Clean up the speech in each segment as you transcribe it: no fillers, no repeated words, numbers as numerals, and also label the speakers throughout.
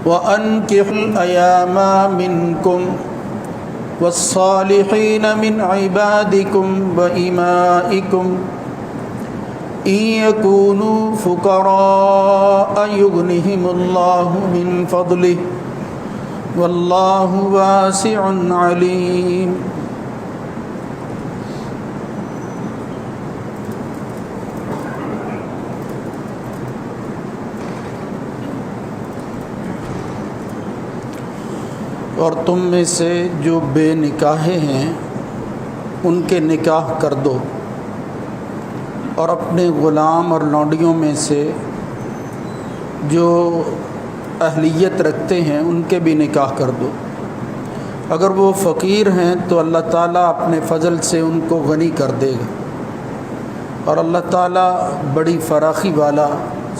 Speaker 1: وَأَنكِحُوا الْأَيَامَ مِنكُمْ وَالصَّالِحِينَ مِنْ عِبَادِكُمْ وَإِمَائِكُمْ إِنْ يَكُونُوا فُقَرَاءَ يُغْنِهِمُ اللَّهُ مِنْ فَضْلِهِ وَاللَّهُ وَاسِعٌ عَلِيمٌ۔ اور تم میں سے جو بے نکاحے ہیں ان کے نکاح کر دو، اور اپنے غلام اور لونڈیوں میں سے جو اہلیت رکھتے ہیں ان کے بھی نکاح کر دو۔ اگر وہ فقیر ہیں تو اللہ تعالیٰ اپنے فضل سے ان کو غنی کر دے گا، اور اللہ تعالیٰ بڑی فراخی والا،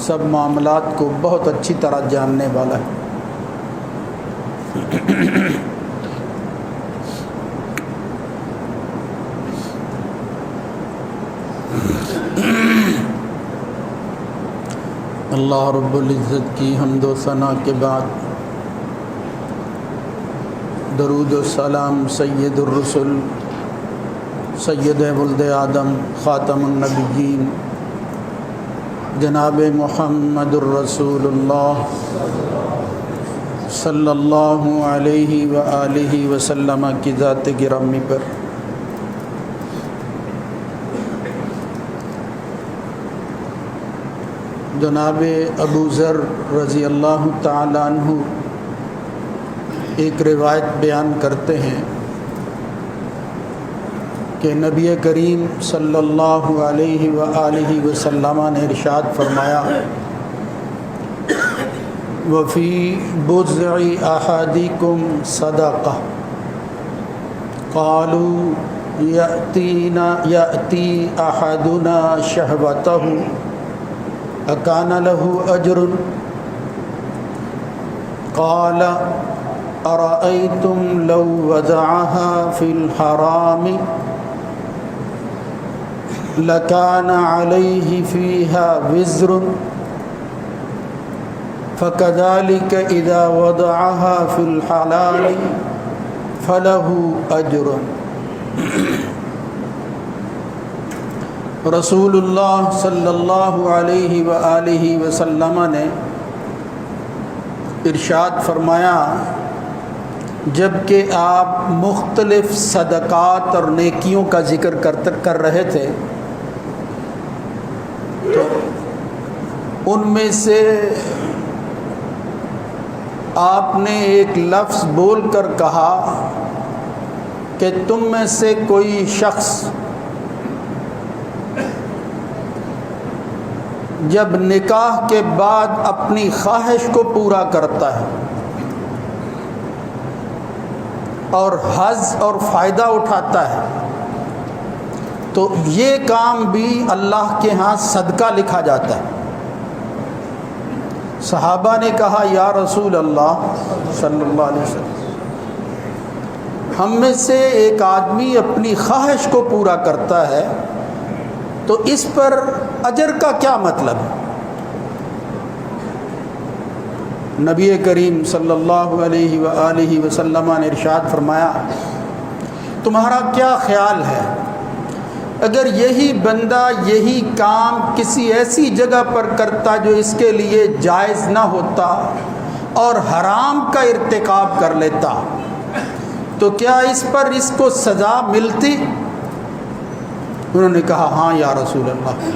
Speaker 1: سب معاملات کو بہت اچھی طرح جاننے والا ہے۔ اللہ رب العزت کی حمد و ثنا کے بعد درود و سلام سید الرسل، سید ولد آدم، خاتم النبیین، جناب محمد الرسول اللہ صلی اللہ علیہ وآلہ وسلم کی ذات گرامی پر۔ جناب ابو ذر رضی اللہ تعالی عنہ ایک روایت بیان کرتے ہیں کہ نبی کریم صلی اللہ علیہ وآلہ وسلم نے ارشاد فرمایا، وفی بضع احدکم صدقہ، قالوا یأتی احدنا شہوتہ اکان لہ اجر؟ قال ارأیتم لو وضعها فی الحرام لکان علیہ فیہا وزر؟ فَكَذَلِكَ إِذَا وَضَعَهَا فِي الْحَلَالِ فَلَهُ أَجْرٌ۔ رسول اللہ صلی اللہ علیہ وآلہ وسلم نے ارشاد فرمایا، جب کہ آپ مختلف صدقات اور نیکیوں کا ذکر کر رہے تھے تو ان میں سے آپ نے ایک لفظ بول کر کہا کہ تم میں سے کوئی شخص جب نکاح کے بعد اپنی خواہش کو پورا کرتا ہے اور حظ اور فائدہ اٹھاتا ہے تو یہ کام بھی اللہ کے ہاں صدقہ لکھا جاتا ہے۔ صحابہ نے کہا، یا رسول اللہ صلی اللہ علیہ وسلم، ہم میں سے ایک آدمی اپنی خواہش کو پورا کرتا ہے تو اس پر اجر کا کیا مطلب ہے؟ نبی کریم صلی اللہ علیہ وآلہ وسلم نے ارشاد فرمایا، تمہارا کیا خیال ہے اگر یہی بندہ یہی کام کسی ایسی جگہ پر کرتا جو اس کے لیے جائز نہ ہوتا اور حرام کا ارتکاب کر لیتا تو کیا اس پر اس کو سزا ملتی؟ انہوں نے کہا، ہاں یا رسول اللہ۔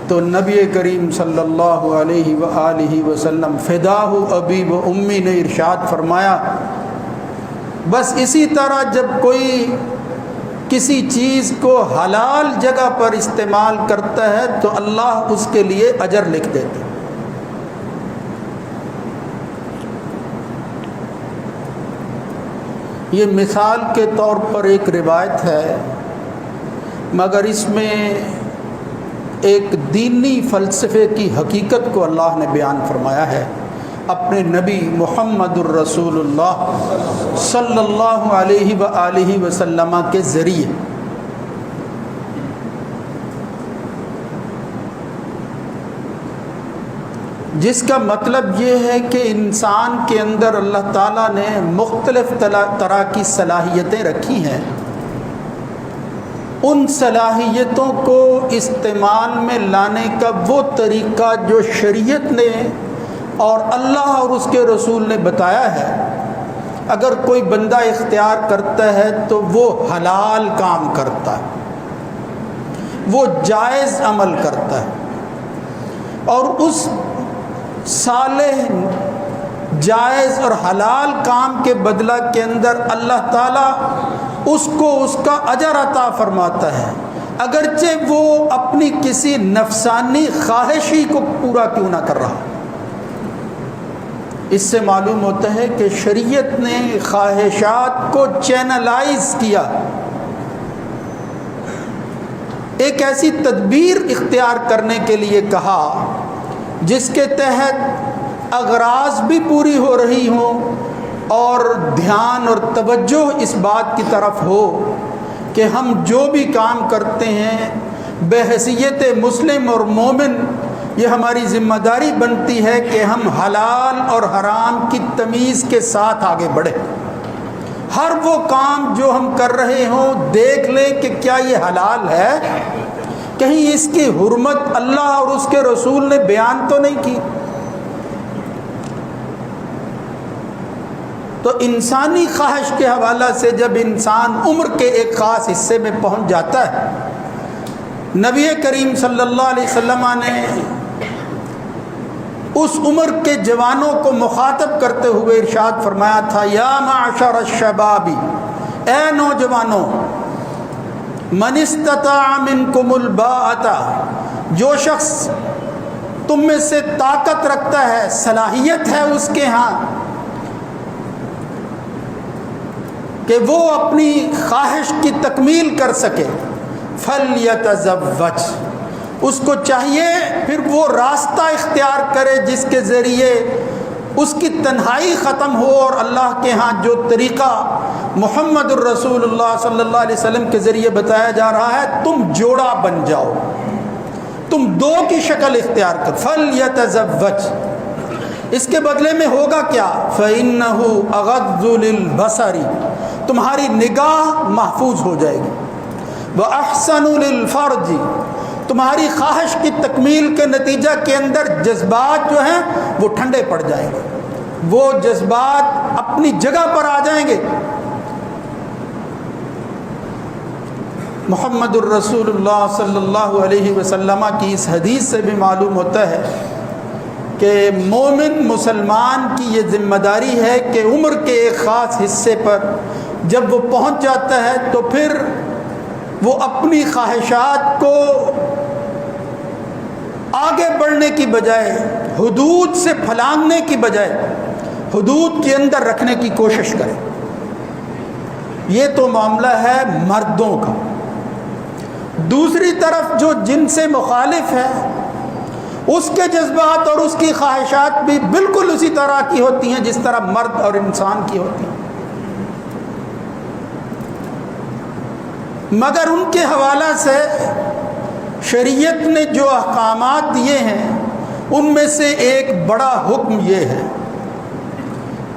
Speaker 1: تو نبی کریم صلی اللہ علیہ وآلہ وسلم فداہ ابی و امی نے ارشاد فرمایا، بس اسی طرح جب کوئی کسی چیز کو حلال جگہ پر استعمال کرتا ہے تو اللہ اس کے لیے اجر لکھ دیتے۔ یہ مثال کے طور پر ایک روایت ہے، مگر اس میں ایک دینی فلسفے کی حقیقت کو اللہ نے بیان فرمایا ہے اپنے نبی محمد الرسول اللہ صلی اللہ علیہ وآلہ وسلم کے ذریعے۔ جس کا مطلب یہ ہے کہ انسان کے اندر اللہ تعالیٰ نے مختلف طرح کی صلاحیتیں رکھی ہیں، ان صلاحیتوں کو استعمال میں لانے کا وہ طریقہ جو شریعت نے اور اللہ اور اس کے رسول نے بتایا ہے، اگر کوئی بندہ اختیار کرتا ہے تو وہ حلال کام کرتا ہے، وہ جائز عمل کرتا ہے، اور اس صالح جائز اور حلال کام کے بدلہ کے اندر اللہ تعالیٰ اس کو اس کا اجر عطا فرماتا ہے، اگرچہ وہ اپنی کسی نفسانی خواہش ہی کو پورا کیوں نہ کر رہا۔ اس سے معلوم ہوتا ہے کہ شریعت نے خواہشات کو چینلائز کیا، ایک ایسی تدبیر اختیار کرنے کے لیے کہا جس کے تحت اغراض بھی پوری ہو رہی ہوں اور دھیان اور توجہ اس بات کی طرف ہو کہ ہم جو بھی کام کرتے ہیں بحیثیت مسلم اور مومن یہ ہماری ذمہ داری بنتی ہے کہ ہم حلال اور حرام کی تمیز کے ساتھ آگے بڑھیں۔ ہر وہ کام جو ہم کر رہے ہوں دیکھ لیں کہ کیا یہ حلال ہے، کہیں اس کی حرمت اللہ اور اس کے رسول نے بیان تو نہیں کی۔ تو انسانی خواہش کے حوالہ سے جب انسان عمر کے ایک خاص حصے میں پہنچ جاتا ہے، نبی کریم صلی اللہ علیہ وسلم نے اس عمر کے جوانوں کو مخاطب کرتے ہوئے ارشاد فرمایا تھا، یا معشر الشباب، اے نوجوانوں، من استطاع منکم الباءۃ، جو شخص تم میں سے طاقت رکھتا ہے، صلاحیت ہے اس کے ہاں کہ وہ اپنی خواہش کی تکمیل کر سکے، فَلْيَتَزَوَّجْ، اس کو چاہیے پھر وہ راستہ اختیار کرے جس کے ذریعے اس کی تنہائی ختم ہو اور اللہ کے ہاں جو طریقہ محمد الرسول اللہ صلی اللہ علیہ وسلم کے ذریعے بتایا جا رہا ہے، تم جوڑا بن جاؤ، تم دو کی شکل اختیار کر، فَلْيَتَزَوَّجْ۔ اس کے بدلے میں ہوگا کیا؟ فَإِنَّهُ أَغَضُّ لِلْبَصَرِ، تمہاری نگاہ محفوظ ہو جائے گی، وَأَحْسَنُ لِلْفَرْجِ، تمہاری خواہش کی تکمیل کے نتیجہ کے اندر جذبات جو ہیں وہ ٹھنڈے پڑ جائیں گے، وہ جذبات اپنی جگہ پر آ جائیں گے۔ محمد الرسول اللہ صلی اللہ علیہ وسلم کی اس حدیث سے بھی معلوم ہوتا ہے کہ مومن مسلمان کی یہ ذمہ داری ہے کہ عمر کے ایک خاص حصے پر جب وہ پہنچ جاتا ہے تو پھر وہ اپنی خواہشات کو آگے بڑھنے کی بجائے، حدود سے پھلانگنے کی بجائے حدود کے اندر رکھنے کی کوشش کرے۔ یہ تو معاملہ ہے مردوں کا۔ دوسری طرف جو جن سے مخالف ہے اس کے جذبات اور اس کی خواہشات بھی بالکل اسی طرح کی ہوتی ہیں جس طرح مرد اور انسان کی ہوتی ہیں، مگر ان کے حوالہ سے شریعت نے جو احکامات دیے ہیں ان میں سے ایک بڑا حکم یہ ہے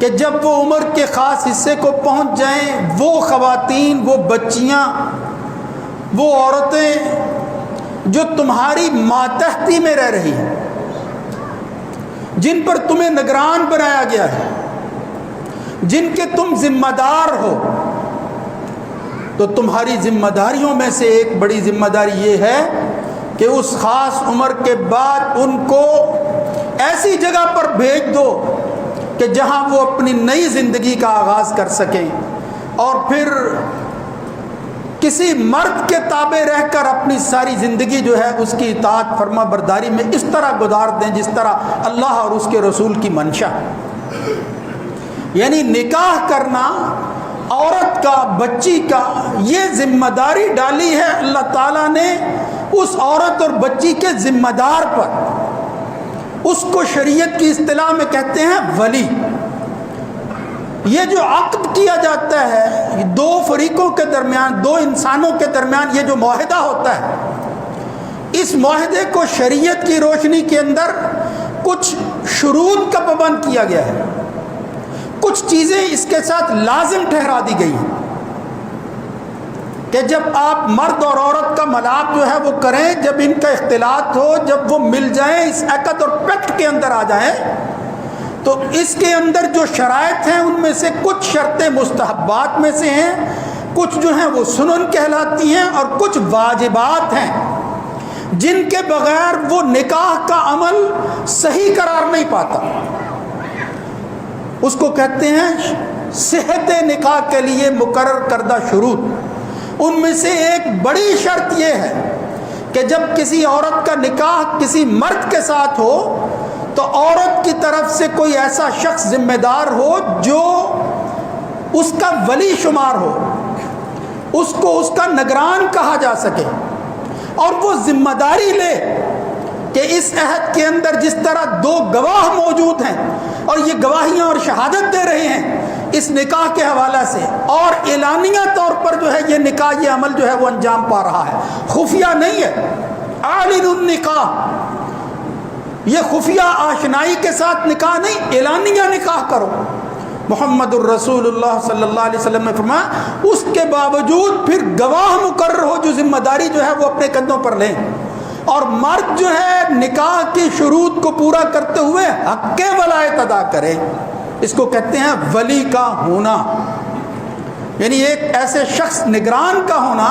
Speaker 1: کہ جب وہ عمر کے خاص حصے کو پہنچ جائیں، وہ خواتین، وہ بچیاں، وہ عورتیں جو تمہاری ماتحتی میں رہ رہی ہیں، جن پر تمہیں نگران بنایا گیا ہے، جن کے تم ذمہ دار ہو، تو تمہاری ذمہ داریوں میں سے ایک بڑی ذمہ داری یہ ہے کہ اس خاص عمر کے بعد ان کو ایسی جگہ پر بھیج دو کہ جہاں وہ اپنی نئی زندگی کا آغاز کر سکیں، اور پھر کسی مرد کے تابع رہ کر اپنی ساری زندگی جو ہے اس کی اطاعت فرما برداری میں اس طرح گزار دیں جس طرح اللہ اور اس کے رسول کی منشا۔ یعنی نکاح کرنا عورت کا، بچی کا، یہ ذمہ داری ڈالی ہے اللہ تعالیٰ نے اس عورت اور بچی کے ذمہ دار پر۔ اس کو شریعت کی اصطلاح میں کہتے ہیں ولی۔ یہ جو عقد کیا جاتا ہے دو فریقوں کے درمیان، دو انسانوں کے درمیان، یہ جو معاہدہ ہوتا ہے، اس معاہدے کو شریعت کی روشنی کے اندر کچھ شروط کا پابند کیا گیا ہے، کچھ چیزیں اس کے ساتھ لازم ٹھہرا دی گئی ہیں کہ جب آپ مرد اور عورت کا ملاپ جو ہے وہ کریں، جب ان کا اختلاط ہو، جب وہ مل جائیں، اس عقد اور پیکٹ کے اندر آ جائیں، تو اس کے اندر جو شرائط ہیں ان میں سے کچھ شرطیں مستحبات میں سے ہیں، کچھ جو ہیں وہ سنن کہلاتی ہیں، اور کچھ واجبات ہیں جن کے بغیر وہ نکاح کا عمل صحیح قرار نہیں پاتا۔ اس کو کہتے ہیں صحت نکاح کے لیے مقرر کردہ شروط۔ ان میں سے ایک بڑی شرط یہ ہے کہ جب کسی عورت کا نکاح کسی مرد کے ساتھ ہو تو عورت کی طرف سے کوئی ایسا شخص ذمہ دار ہو جو اس کا ولی شمار ہو، اس کو اس کا نگران کہا جا سکے، اور وہ ذمہ داری لے کہ اس عہد کے اندر جس طرح دو گواہ موجود ہیں اور یہ گواہیاں اور شہادت دے رہے ہیں اس نکاح کے حوالہ سے، اور اعلانیہ طور پر جو ہے یہ نکاح، یہ عمل جو ہے وہ انجام پا رہا ہے، خفیہ نہیں ہے، اعلن النکاح، یہ خفیہ آشنائی کے ساتھ نکاح نہیں، اعلانیہ نکاح کرو۔ محمد الرسول اللہ صلی اللہ علیہ وسلم نے فرمایا اس کے باوجود پھر گواہ مقرر ہو جو ذمہ داری جو ہے وہ اپنے کندھوں پر لیں، اور مرد جو ہے نکاح کی شروط کو پورا کرتے ہوئے حق ولایت ادا کرے۔ اس کو کہتے ہیں ولی کا ہونا، یعنی ایک ایسے شخص نگران کا ہونا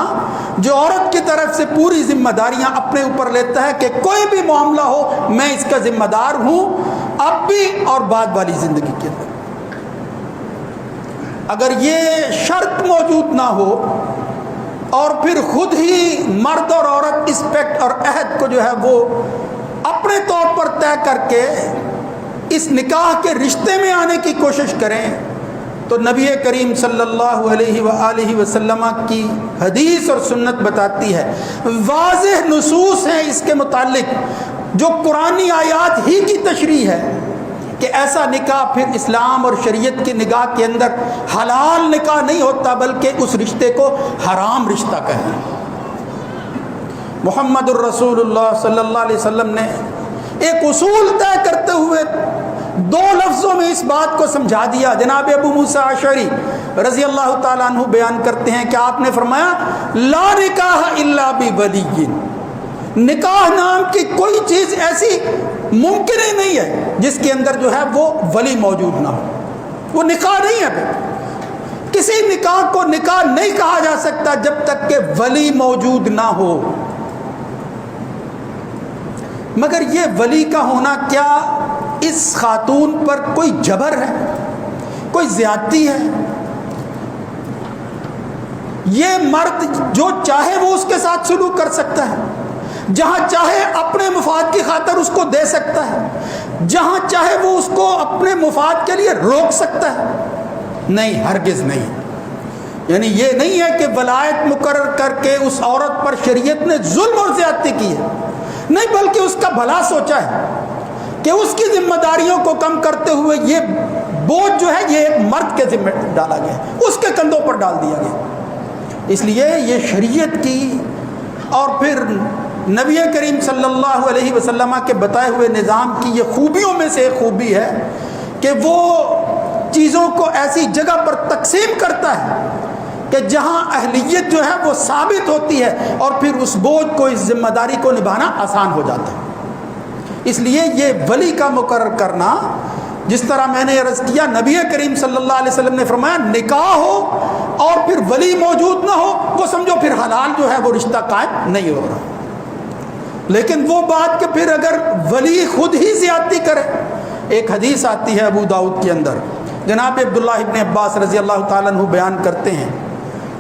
Speaker 1: جو عورت کی طرف سے پوری ذمہ داریاں اپنے اوپر لیتا ہے کہ کوئی بھی معاملہ ہو میں اس کا ذمہ دار ہوں، اب بھی اور بعد والی زندگی کے اندر۔ اگر یہ شرط موجود نہ ہو اور پھر خود ہی مرد اور عورت اس پیکٹ اور عہد کو جو ہے وہ اپنے طور پر طے کر کے اس نکاح کے رشتے میں آنے کی کوشش کریں تو نبی کریم صلی اللہ علیہ وآلہ وسلم کی حدیث اور سنت بتاتی ہے، واضح نصوص ہیں اس کے متعلق جو قرآنی آیات ہی کی تشریح ہے کہ ایسا نکاح پھر اسلام اور شریعت کی نگاہ کے اندر حلال نکاح نہیں ہوتا بلکہ اس رشتے کو حرام رشتہ کہیں۔ محمد الرسول اللہ صلی اللہ علیہ وسلم نے ایک اصول طے کرتے ہوئے دو لفظوں میں اس بات کو سمجھا دیا۔ جناب ابو موسیٰ اشعری رضی اللہ تعالیٰ عنہ بیان کرتے ہیں کہ آپ نے فرمایا لا نکاح الا بولی، نکاح نام کی کوئی چیز ایسی ممکن ہی نہیں ہے جس کے اندر جو ہے وہ ولی موجود نہ ہو، وہ نکاح نہیں ہے۔ پھر کسی نکاح کو نکاح نہیں کہا جا سکتا جب تک کہ ولی موجود نہ ہو۔ مگر یہ ولی کا ہونا کیا اس خاتون پر کوئی جبر ہے، کوئی زیادتی ہے؟ یہ مرد جو چاہے وہ اس کے ساتھ سلوک کر سکتا ہے، جہاں چاہے اپنے مفاد کی خاطر اس کو دے سکتا ہے، جہاں چاہے وہ اس کو اپنے مفاد کے لیے روک سکتا ہے؟ نہیں، ہرگز نہیں۔ یعنی یہ نہیں ہے کہ ولایت مقرر کر کے اس عورت پر شریعت نے ظلم اور زیادتی کی ہے، نہیں، بلکہ اس کا بھلا سوچا ہے کہ اس کی ذمہ داریوں کو کم کرتے ہوئے یہ بوجھ جو ہے یہ ایک مرد کے ذمہ ڈالا گیا، اس کے کندھوں پر ڈال دیا گیا۔ اس لیے یہ شریعت کی اور پھر نبی کریم صلی اللہ علیہ وسلم کے بتائے ہوئے نظام کی یہ خوبیوں میں سے ایک خوبی ہے کہ وہ چیزوں کو ایسی جگہ پر تقسیم کرتا ہے کہ جہاں اہلیت جو ہے وہ ثابت ہوتی ہے اور پھر اس بوجھ کو، اس ذمہ داری کو نبھانا آسان ہو جاتا ہے۔ اس لیے یہ ولی کا مقرر کرنا، جس طرح میں نے عرض کیا نبی کریم صلی اللہ علیہ وسلم نے فرمایا نکاح ہو اور پھر ولی موجود نہ ہو، وہ سمجھو پھر حلال جو ہے وہ رشتہ قائم نہیں ہو رہا۔ لیکن وہ بات کہ پھر اگر ولی خود ہی زیادتی کرے، ایک حدیث آتی ہے ابو داؤد کے اندر، جناب عبداللہ ابن عباس رضی اللہ تعالیٰ عنہ بیان کرتے ہیں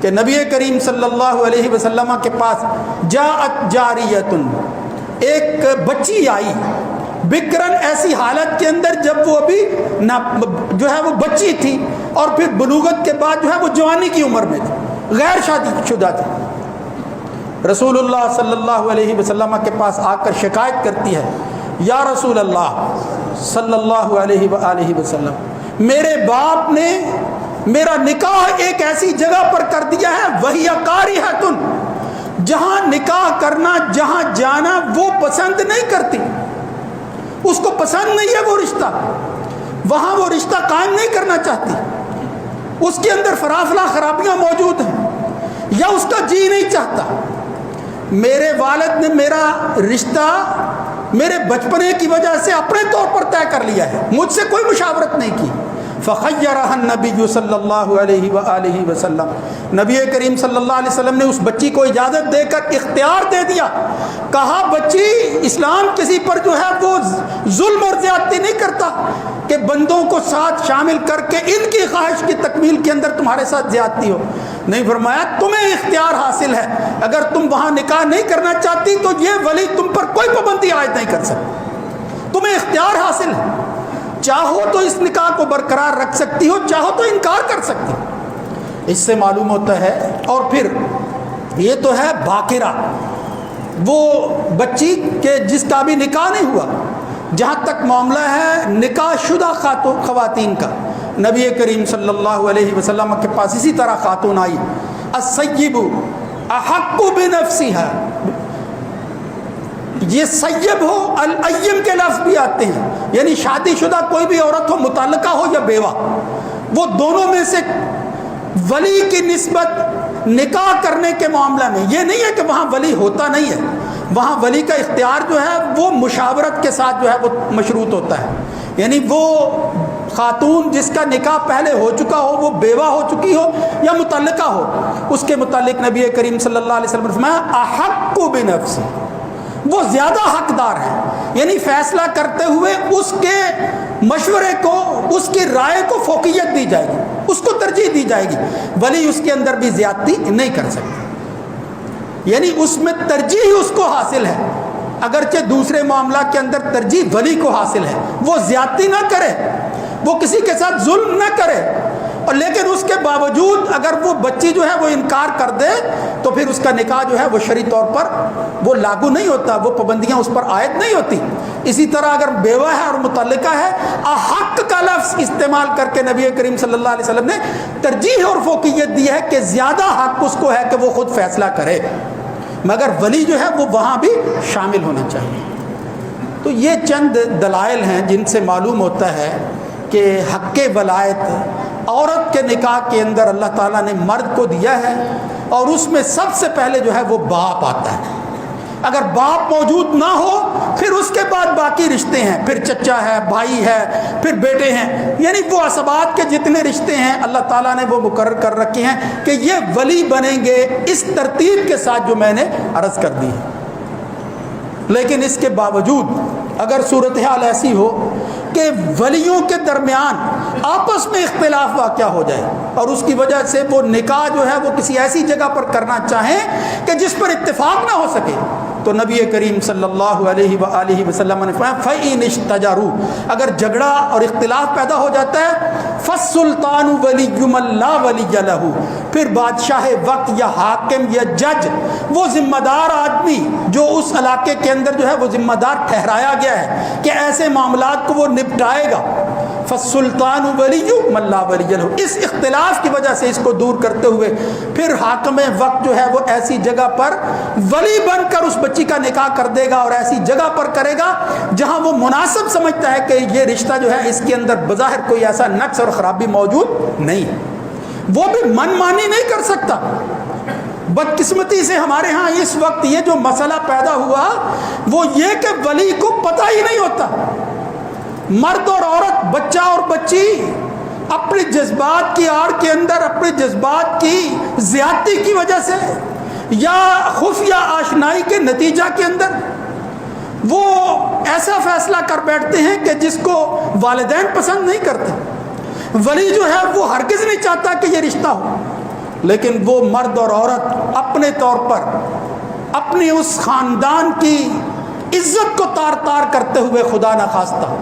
Speaker 1: کہ نبی کریم صلی اللہ علیہ وسلم کے پاس جاءت جاریۃ، ایک بچی آئی، بکرن، ایسی حالت کے اندر جب وہ ابھی جو ہے وہ بچی تھی اور پھر بلوغت کے بعد جو ہے وہ جوانی کی عمر میں تھی، غیر شادی شدہ تھی۔ رسول اللہ صلی اللہ علیہ وسلم کے پاس آ کر شکایت کرتی ہے، یا رسول اللہ صلی اللہ علیہ وآلہ وسلم، میرے باپ نے میرا نکاح ایک ایسی جگہ پر کر دیا ہے وہی کارہۃ، جہاں نکاح کرنا، جہاں جانا وہ پسند نہیں کرتی، اس کو پسند نہیں ہے وہ رشتہ، وہاں وہ رشتہ قائم نہیں کرنا چاہتی، اس کے اندر فراخلا خرابیاں موجود ہیں، یا اس کا جی نہیں چاہتا۔ میرے والد نے میرا رشتہ میرے بچپنے کی وجہ سے اپنے طور پر طے کر لیا ہے، مجھ سے کوئی مشاورت نہیں کی۔ فخیرہ النبی صلی اللہ علیہ وآلہ وسلم، نبی کریم صلی اللہ علیہ وسلم نے اس بچی کو اجازت دے کر اختیار دے دیا، کہا بچی اسلام کسی پر جو ہے وہ ظلم اور زیادتی نہیں کرتا کہ بندوں کو ساتھ شامل کر کے ان کی خواہش کی تکمیل کے اندر تمہارے ساتھ زیادتی ہو، نہیں فرمایا تمہیں اختیار حاصل ہے، اگر تم وہاں نکاح نہیں کرنا چاہتی تو یہ ولی تم پر کوئی پابندی عائد نہیں کر سکتا، تمہیں اختیار حاصل ہے، چاہو تو اس نکاح کو برقرار رکھ سکتی ہو، چاہو تو انکار کر سکتی ہو۔ اس سے معلوم ہوتا ہے، اور پھر یہ تو ہے باقرہ، وہ بچی کہ جس کا بھی نکاح نہیں ہوا، جہاں تک معاملہ ہے نکاح شدہ خواتین کا، نبی کریم صلی اللہ علیہ وسلم کے پاس اسی طرح خاتون آئی، السیب احق بنفسها، یہ سیب ہو، الائم کے لفظ بھی آتے ہیں، یعنی شادی شدہ کوئی بھی عورت ہو، متعلقہ ہو یا بیوہ، وہ دونوں میں سے ولی کی نسبت نکاح کرنے کے معاملہ میں یہ نہیں ہے کہ وہاں ولی ہوتا نہیں ہے، وہاں ولی کا اختیار جو ہے وہ مشاورت کے ساتھ جو ہے وہ مشروط ہوتا ہے، یعنی وہ خاتون جس کا نکاح پہلے ہو چکا ہو، وہ بیوہ ہو چکی ہو یا متعلقہ ہو، اس کے متعلق نبی کریم صلی اللہ علیہ وسلم نے فرمایا احق بنفسی، وہ زیادہ حقدار ہے، یعنی فیصلہ کرتے ہوئے اس کے مشورے کو، اس کی رائے کو فوقیت دی جائے گی، اس کو ترجیح دی جائے گی، ولی اس کے اندر بھی زیادتی نہیں کر سکتے، یعنی اس میں ترجیح اس کو حاصل ہے، اگرچہ دوسرے معاملہ کے اندر ترجیح ولی کو حاصل ہے، وہ زیادتی نہ کرے، وہ کسی کے ساتھ ظلم نہ کرے، اور لیکن اس کے باوجود اگر وہ بچی جو ہے وہ انکار کر دے تو پھر اس کا نکاح جو ہے وہ شرعی طور پر وہ لاگو نہیں ہوتا، وہ پابندیاں اس پر عائد نہیں ہوتی۔ اسی طرح اگر بیوہ ہے اور متعلقہ ہے، احق کا لفظ استعمال کر کے نبی کریم صلی اللہ علیہ وسلم نے ترجیح اور فوقیت دی ہے کہ زیادہ حق اس کو ہے کہ وہ خود فیصلہ کرے، مگر ولی جو ہے وہ وہاں بھی شامل ہونا چاہیے۔ تو یہ چند دلائل ہیں جن سے معلوم ہوتا ہے کہ حق ولایت عورت کے نکاح کے اندر اللہ تعالیٰ نے مرد کو دیا ہے، اور اس میں سب سے پہلے جو ہے وہ باپ آتا ہے، اگر باپ موجود نہ ہو پھر اس کے بعد باقی رشتے ہیں، پھر چچا ہے، بھائی ہے، پھر بیٹے ہیں، یعنی وہ عصبات کے جتنے رشتے ہیں اللہ تعالیٰ نے وہ مقرر کر رکھے ہیں کہ یہ ولی بنیں گے اس ترتیب کے ساتھ جو میں نے عرض کر دی ہے۔ لیکن اس کے باوجود اگر صورتحال ایسی ہو کہ ولیوں کے درمیان آپس میں اختلاف واقع ہو جائے اور اس کی وجہ سے وہ نکاح جو ہے وہ کسی ایسی جگہ پر کرنا چاہیں کہ جس پر اتفاق نہ ہو سکے، تو نبی کریم صلی اللہ علیہ وآلہ وسلم نے فرمایا فَإِنِ اشْتَجَرُوا، اگر جھگڑا اور اختلاف پیدا ہو جاتا ہے فَالسُّلْطَانُ وَلِيُّ مَن لَا وَلِيَّ لَهُ، پھر بادشاہ وقت یا حاکم یا جج، وہ ذمہ دار آدمی جو اس علاقے کے اندر جو ہے وہ ذمہ دار ٹھہرایا گیا ہے کہ ایسے معاملات کو وہ نپٹائے گا، فَالسُّلْطَانُ وَلِيُّ مَن لَا وَلِيَّ لَهُ، اس اختلاف کی وجہ سے اس کو دور کرتے ہوئے پھر حاکم وقت جو ہے وہ ایسی جگہ پر ولی بن کر اس بچی کا نکاح کر دے گا، اور ایسی جگہ پر کرے گا جہاں وہ مناسب سمجھتا ہے کہ یہ رشتہ جو ہے اس کے اندر بظاہر کوئی ایسا نقص اور خرابی موجود نہیں ہے، وہ بھی من مانی نہیں کر سکتا۔ بدقسمتی سے ہمارے ہاں اس وقت یہ جو مسئلہ پیدا ہوا وہ یہ کہ ولی کو پتہ ہی نہیں ہوتا، مرد اور عورت، بچہ اور بچی اپنے جذبات کی آڑ کے اندر، اپنے جذبات کی زیادتی کی وجہ سے یا خفیہ آشنائی کے نتیجہ کے اندر وہ ایسا فیصلہ کر بیٹھتے ہیں کہ جس کو والدین پسند نہیں کرتے، ولی جو ہے وہ ہرگز نہیں چاہتا کہ یہ رشتہ ہو، لیکن وہ مرد اور عورت اپنے طور پر اپنی اس خاندان کی عزت کو تار تار کرتے ہوئے خدا نخواستہ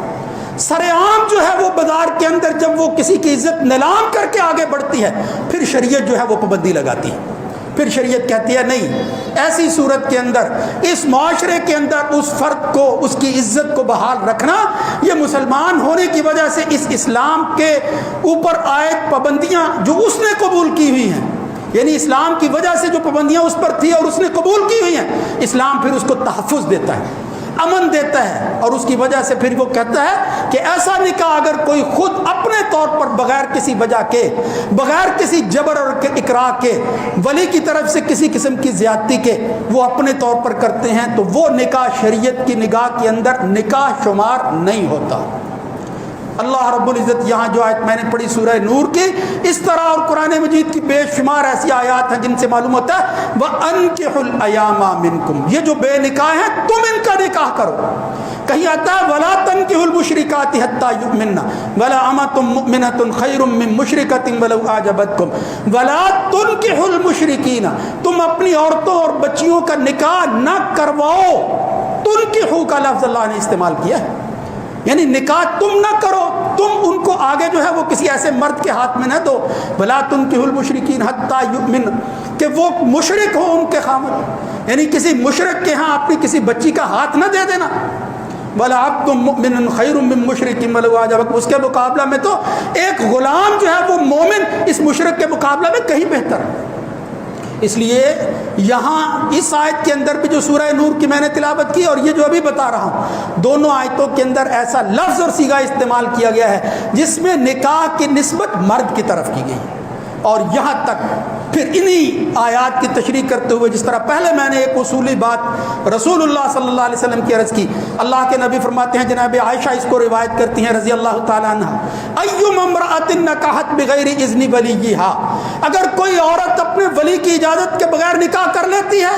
Speaker 1: سر عام جو ہے وہ بازار کے اندر جب وہ کسی کی عزت نیلام کر کے آگے بڑھتی ہے پھر شریعت جو ہے وہ پابندی لگاتی ہے، پھر شریعت کہتی ہے نہیں، ایسی صورت کے اندر اس معاشرے کے اندر اس فرد کو، اس کی عزت کو بحال رکھنا، یہ مسلمان ہونے کی وجہ سے اس اسلام کے اوپر عائد پابندیاں جو اس نے قبول کی ہوئی ہیں، یعنی اسلام کی وجہ سے جو پابندیاں اس پر تھی اور اس نے قبول کی ہوئی ہیں، اسلام پھر اس کو تحفظ دیتا ہے۔ امن دیتا ہے، اور اس کی وجہ سے پھر وہ کہتا ہے کہ ایسا نکاح اگر کوئی خود اپنے طور پر بغیر کسی وجہ کے، بغیر کسی جبر اور اکراہ کے، ولی کی طرف سے کسی قسم کی زیادتی کے وہ اپنے طور پر کرتے ہیں تو وہ نکاح شریعت کی نگاہ کے اندر نکاح شمار نہیں ہوتا۔ اللہ رب العزت یہاں جو آیت میں نے پڑھی سورہ نور کی، اس طرح اور قرآن مجید کی بے شمار ایسی آیات ہیں جن سے معلوم ہوتا ہے وَأَنكِحُوا الْأَيَامَ مِنكُمْ، یہ جو بے نکاح ہیں تم ان کا نکاح کرو۔ کہیں آتا ہے وَلَا تَنكِحُوا الْمُشْرِكَاتِ حَتَّى يُؤْمِنَّ وَلَا أَمَةٌ مُؤْمِنَةٌ خَيْرٌ مِّن مُشْرِكَةٍ وَلَوْ أَعْجَبَتْكُمْ وَلَا تُنكِحُوا الْمُشْرِكِينَ، تم اپنی عورتوں اور بچیوں کا نکاح نہ کرواؤ۔ تنکحوا کا لفظ اللہ نے استعمال کیا ہے، یعنی نکاح تم نہ کرو، تم ان کو آگے جو ہے وہ کسی ایسے مرد کے ہاتھ میں نہ دو۔ بلا تنکحوا المشرکین حتی یؤمن، کہ وہ مشرک ہو ان کے خامد، یعنی کسی مشرک کے ہاں اپنی کسی بچی کا ہاتھ نہ دے دینا۔ ولا عبد مؤمن خیر من مشرک ولو اعجبک، اس کے مقابلہ میں تو ایک غلام جو ہے وہ مومن اس مشرک کے مقابلہ میں کہیں بہتر ہے۔ اس لیے یہاں اس آیت کے اندر بھی جو سورہ نور کی میں نے تلاوت کی اور یہ جو ابھی بتا رہا ہوں، دونوں آیتوں کے اندر ایسا لفظ اور صیغہ استعمال کیا گیا ہے جس میں نکاح کی نسبت مرد کی طرف کی گئی، اور یہاں تک پھر انہی آیات کی تشریح کرتے ہوئے جس طرح پہلے میں نے ایک اصولی بات رسول اللہ صلی اللہ علیہ وسلم کی عرض کی، اللہ کے نبی فرماتے ہیں، جناب عائشہ اس کو روایت کرتی ہیں رضی اللہ تعالیٰ عنہ، ایما امرأۃ نکحت بغیر اذن ولیہا، اگر کوئی عورت اپنے ولی کی اجازت کے بغیر نکاح کر لیتی ہے،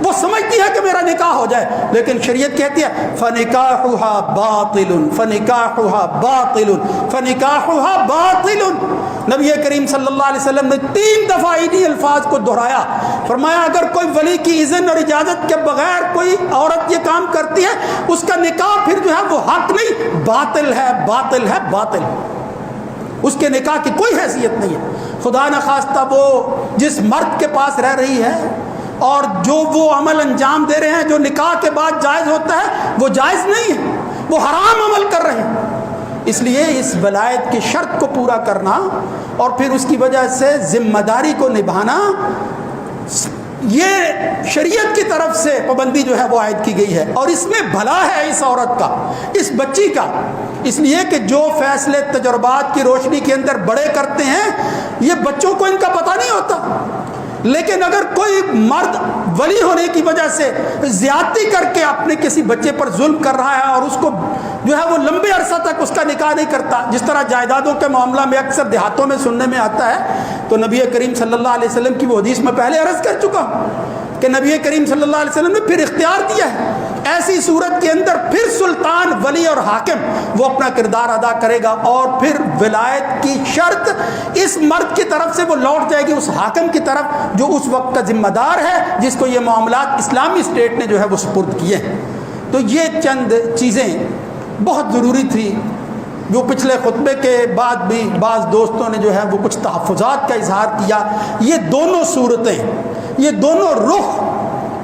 Speaker 1: وہ سمجھتی ہے کہ میرا نکاح ہو جائے، لیکن شریعت کہتی ہے فنکاحها باطل فنکاحها باطل فنکاحها باطل۔ نبی کریم صلی اللہ علیہ وسلم نے 3 دفعہ انہی الفاظ کو دہرایا، فرمایا اگر کوئی ولی کی اذن اور اجازت کے بغیر کوئی عورت یہ کام کرتی ہے، اس کا نکاح پھر جو ہے وہ حق نہیں، باطل ہے، باطل ہے، باطل، اس کے نکاح کی کوئی حیثیت نہیں ہے۔ خدا نخواستہ وہ جس مرد کے پاس رہ رہی ہے اور جو وہ عمل انجام دے رہے ہیں جو نکاح کے بعد جائز ہوتا ہے، وہ جائز نہیں ہے، وہ حرام عمل کر رہے ہیں۔ اس لیے اس ولایت کی شرط کو پورا کرنا اور پھر اس کی وجہ سے ذمہ داری کو نبھانا، یہ شریعت کی طرف سے پابندی جو ہے وہ عائد کی گئی ہے، اور اس میں بھلا ہے اس عورت کا، اس بچی کا، اس لیے کہ جو فیصلے تجربات کی روشنی کے اندر بڑے کرتے ہیں یہ بچوں کو ان کا پتہ نہیں ہوتا، لیکن اگر کوئی مرد ولی ہونے کی وجہ سے زیادتی کر کے اپنے کسی بچے پر ظلم کر رہا ہے اور اس کو جو ہے وہ لمبے عرصہ تک اس کا نکاح نہیں کرتا، جس طرح جائیدادوں کے معاملہ میں اکثر دیہاتوں میں سننے میں آتا ہے، تو نبی کریم صلی اللہ علیہ وسلم کی وہ حدیث میں پہلے عرض کر چکا ہوں کہ نبی کریم صلی اللہ علیہ وسلم نے پھر اختیار دیا ہے، ایسی صورت کے اندر پھر سلطان، ولی اور حاکم وہ اپنا کردار ادا کرے گا، اور پھر ولایت کی شرط اس مرد کی طرف سے وہ لوٹ جائے گی اس حاکم کی طرف جو اس وقت کا ذمہ دار ہے، جس کو یہ معاملات اسلامی اسٹیٹ نے جو ہے وہ سپرد کیے ہیں۔ تو یہ چند چیزیں بہت ضروری تھی جو پچھلے خطبے کے بعد بھی بعض دوستوں نے جو ہے وہ کچھ تحفظات کا اظہار کیا۔ یہ دونوں صورتیں، یہ دونوں رخ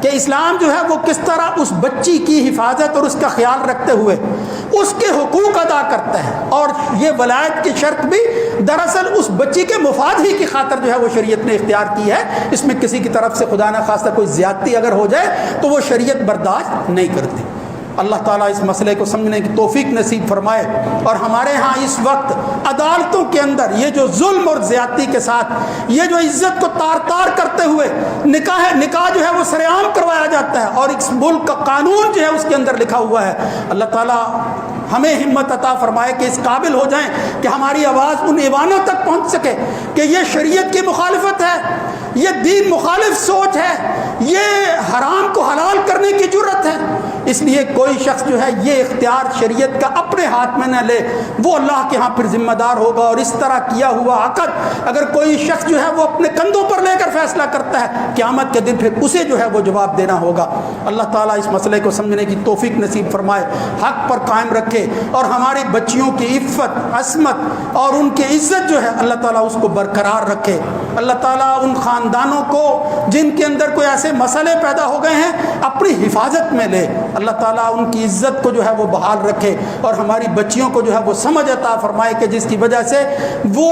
Speaker 1: کہ اسلام جو ہے وہ کس طرح اس بچی کی حفاظت اور اس کا خیال رکھتے ہوئے اس کے حقوق ادا کرتا ہے، اور یہ ولایت کی شرط بھی دراصل اس بچی کے مفاد ہی کی خاطر جو ہے وہ شریعت نے اختیار کی ہے، اس میں کسی کی طرف سے خدا نہ خواستہ کوئی زیادتی اگر ہو جائے تو وہ شریعت برداشت نہیں کرتی۔ اللہ تعالیٰ اس مسئلے کو سمجھنے کی توفیق نصیب فرمائے، اور ہمارے ہاں اس وقت عدالتوں کے اندر یہ جو ظلم اور زیادتی کے ساتھ یہ جو عزت کو تار تار کرتے ہوئے نکاح جو ہے وہ سر عام کروایا جاتا ہے، اور اس ملک کا قانون جو ہے اس کے اندر لکھا ہوا ہے، اللہ تعالیٰ ہمیں ہمت عطا فرمائے کہ اس قابل ہو جائیں کہ ہماری آواز ان ایوانوں تک پہنچ سکے کہ یہ شریعت کی مخالفت ہے، یہ دین مخالف سوچ ہے، یہ حرام کو حلال کرنے کی جرت ہے۔ اس لیے کوئی شخص جو ہے یہ اختیار شریعت کا اپنے ہاتھ میں نہ لے، وہ اللہ کے ہاں پھر ذمہ دار ہوگا، اور اس طرح کیا ہوا عقد اگر کوئی شخص جو ہے وہ اپنے کندھوں پر لے کر فیصلہ کرتا ہے، قیامت کے دن پھر اسے جو ہے وہ جواب دینا ہوگا۔ اللہ تعالیٰ اس مسئلے کو سمجھنے کی توفیق نصیب فرمائے، حق پر قائم رکھے، اور ہماری بچیوں کی عفت، عصمت اور ان کی عزت جو ہے اللہ تعالیٰ اس کو برقرار رکھے۔ اللہ تعالیٰ ان خاندانوں کو جن کے اندر کوئی ایسے مسئلے پیدا ہو گئے ہیں اپنی حفاظت میں لے، اللہ تعالیٰ ان کی عزت کو جو ہے وہ بحال رکھے، اور ہماری بچیوں کو جو ہے وہ سمجھ عطا فرمائے کہ جس کی وجہ سے وہ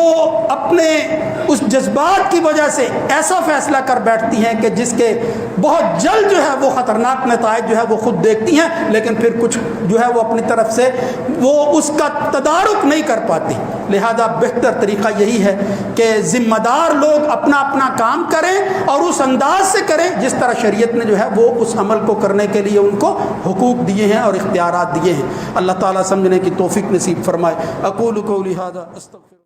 Speaker 1: اپنے اس جذبات کی وجہ سے ایسا فیصلہ کر بیٹھتی ہیں کہ جس کے بہت جلد جو ہے وہ خطرناک نتائج جو ہے وہ خود دیکھتی ہیں، لیکن پھر کچھ جو ہے وہ اپنی طرف سے وہ اس کا تدارک نہیں کر پاتی۔ لہذا بہتر طریقہ یہی ہے کہ ذمہ دار لوگ اپنا اپنا کام کریں اور اس انداز سے کریں جس طرح شریعت نے جو ہے وہ اس عمل کو کرنے کے لیے ان کو حقوق دیے ہیں اور اختیارات دیے ہیں۔ اللہ تعالیٰ سمجھنے کی توفیق نصیب فرمائے۔ اقول قولی ھذا استغفر